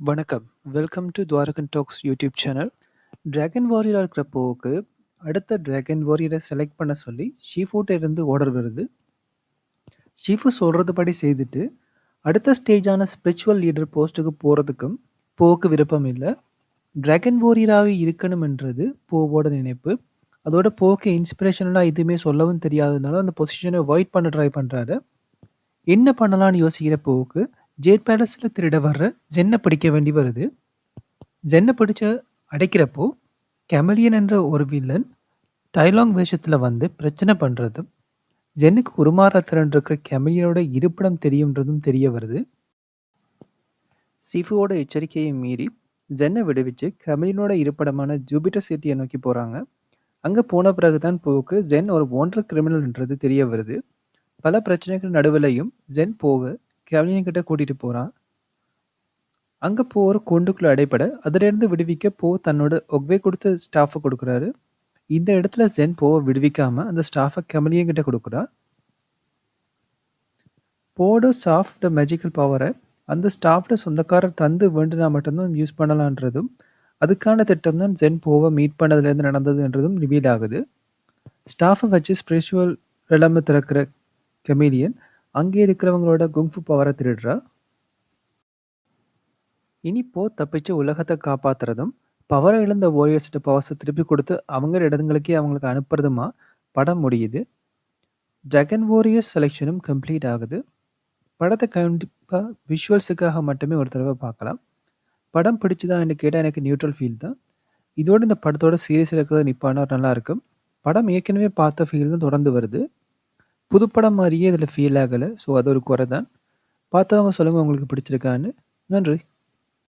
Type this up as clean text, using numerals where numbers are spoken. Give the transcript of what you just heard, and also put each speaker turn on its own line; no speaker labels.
வணக்கம். Welcome to Dwarakan talks YouTube channel. Dragon வாரியரா இருக்கிற போவுக்கு, அடுத்த டிராகன் வாரியரை செலக்ட் பண்ண சொல்லி ஷீஃபுட்ட இருந்து ஆர்டர் வருது. ஷீஃபு சொல்றதுபடி செய்துட்டு, அடுத்த ஸ்டேஜான ஸ்பிரிச்சுவல் லீடர் போஸ்ட்டுக்கு போறதுக்கும் போவுக்கு விருப்பம் இல்ல. டிராகன் வாரியராவே இருக்கணும்ன்றது போவோட நினைப்பு. அதோட போவுக்கு இன்ஸ்பிரேஷனலா எதுவுமே சொல்லவும் தெரியாததுனால அந்த பொசிஷனை அவாய்ட் பண்ண ட்ரை பண்றாரு. என்ன பண்ணலாம்னு யோசிக்கிற போவுக்கு, ஜேட் பேலஸ்ல திருட வர்ற ஜென்னை பிடிக்க வேண்டி வருது. ஜென்னை பிடிச்சு அடைக்கிறப்போ, கெமலியன் என்ற ஒரு வில்லன் டைலாங் வேஷத்துல வந்து பிரச்சனை பண்றதும், ஜென்னுக்கு உருமாற திறன் இருக்கிற கெமலியனோட இருப்பிடம் தெரியும்ன்றதும் தெரிய வருது. சீஃபுவோட எச்சரிக்கையை மீறி ஜென்னை விடுவிச்சு கெமலியனோட இருப்பிடமான ஜூபிட்டர் சிட்டியை நோக்கி போறாங்க. அங்க போன பிறகுதான் போவுக்கு ஜென் ஒரு வாண்டட் கிரிமினல்ன்றது தெரிய வருது. பல பிரச்சனைகள் நடுவிலையும் ஜென் போவை கெமலியன் கிட்ட கூட்டிட்டு போறான். அங்க போ ஒரு கூண்டுக்குள்ள அடைபட, அதிலிருந்து விடுவிக்க போ தன்னோட ஒக்வே கொடுத்த ஸ்டாஃபை கொடுக்குறாரு. இந்த இடத்துல ஜென் போவை விடுவிக்காம அந்த ஸ்டாஃபை கெமலியன் கிட்ட கொடுக்குறா. போட சாஃப்ட் மேஜிக்கல் பவரை அந்த ஸ்டாஃப்ட சொந்தக்காரர் தந்து வேண்டுனா மட்டும்தான் யூஸ் பண்ணலான்றதும், அதுக்கான திட்டம் தான் ஜென் போவை மீட் பண்ணதுலேருந்து நடந்ததுன்றதும் ரிவீல் ஆகுது. ஸ்டாஃபை வச்சு ஸ்பிரிச்சுவல் ரெலமை திறக்கிற கெமலியன் அங்கே இருக்கிறவங்களோட குங்ஃபு பவரை திருடுறா. இனி போ தப்பிச்சு உலகத்தை காப்பாத்துறதும், பவரை இழந்த வாரியர்ஸ்ட பவர்ஸை திருப்பி கொடுத்து அவங்க இடங்களுக்கே அவங்களுக்கு அனுப்புறதுமா படம் முடியுது. டிராகன் வாரியர்ஸ் செலெக்ஷனும் கம்ப்ளீட் ஆகுது. படத்தை கண்டிப்பாக விஷுவல்ஸுக்காக மட்டுமே ஒரு தடவை பார்க்கலாம். படம் பிடிச்சுதான் கேட்டால் எனக்கு நியூட்ரல் ஃபீல் தான். இதோடு இந்த படத்தோட சீரியஸ் இருக்கிறது நிப்பானா நல்லா இருக்கும். படம் ஏற்கனவே பார்த்த ஃபீல் தான் தொடர்ந்து வருது. புதுப்படம் மாதிரியே இதில் ஃபீல் ஆகலை. ஸோ அது ஒரு குறை தான். பார்த்தவங்க சொல்லுங்கள் உங்களுக்கு பிடிச்சிருக்கான்னு. நன்றி.